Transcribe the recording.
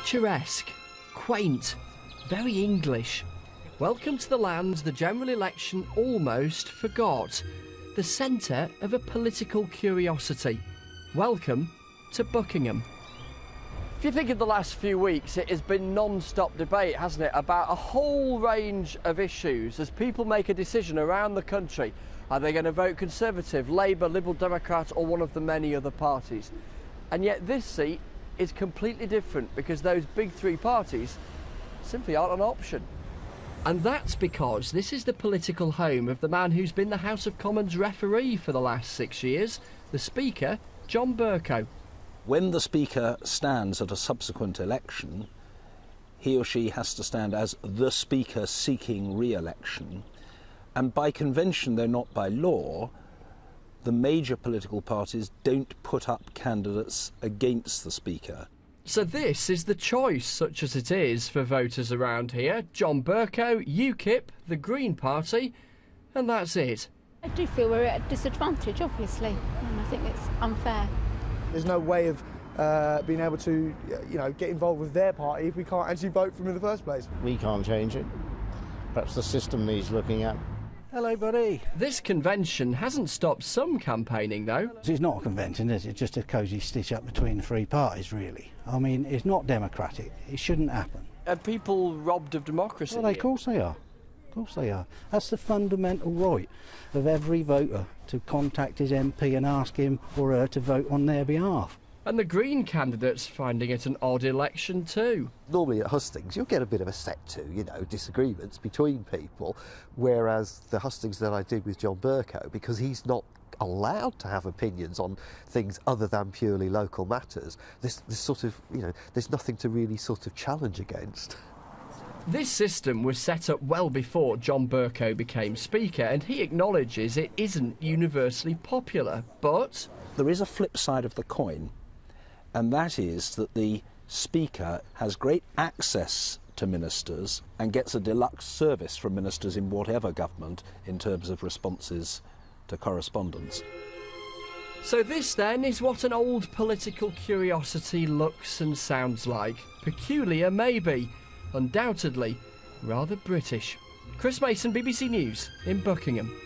Picturesque, quaint, very English. Welcome to the land the general election almost forgot. The centre of a political curiosity. Welcome to Buckingham. If you think of the last few weeks, it has been non-stop debate, hasn't it, about a whole range of issues as people make a decision around the country. Are they going to vote Conservative, Labour, Liberal Democrat or one of the many other parties? And yet this seat is completely different because those big three parties simply aren't an option. And that's because this is the political home of the man who's been the House of Commons referee for the last 6 years, the Speaker, John Bercow. When the Speaker stands at a subsequent election, he or she has to stand as the Speaker seeking re-election, and by convention, though not by law, the major political parties don't put up candidates against the Speaker. So this is the choice, such as it is, for voters around here. John Bercow, UKIP, the Green Party, and that's it. I do feel we're at a disadvantage, obviously, and I think it's unfair. There's no way of being able to, get involved with their party if we can't actually vote for them in the first place. We can't change it. Perhaps the system needs looking at. Hello, buddy. This convention hasn't stopped some campaigning, though. It's not a convention, is it? It's just a cosy stitch up between the three parties, really. I mean, it's not democratic. It shouldn't happen. Are people robbed of democracy? Well, of course they are. Of course they are. That's the fundamental right of every voter to contact his MP and ask him or her to vote on their behalf. And the Green candidate's finding it an odd election too. Normally at hustings you'll get a bit of a set to, disagreements between people, whereas the hustings that I did with John Bercow, because he's not allowed to have opinions on things other than purely local matters, this sort of, there's nothing to really sort of challenge against. This system was set up well before John Bercow became Speaker, and he acknowledges it isn't universally popular, but there is a flip side of the coin, and that is that the Speaker has great access to ministers and gets a deluxe service from ministers in whatever government in terms of responses to correspondence. So this then is what an old political curiosity looks and sounds like. Peculiar maybe, undoubtedly rather British. Chris Mason, BBC News in Buckingham.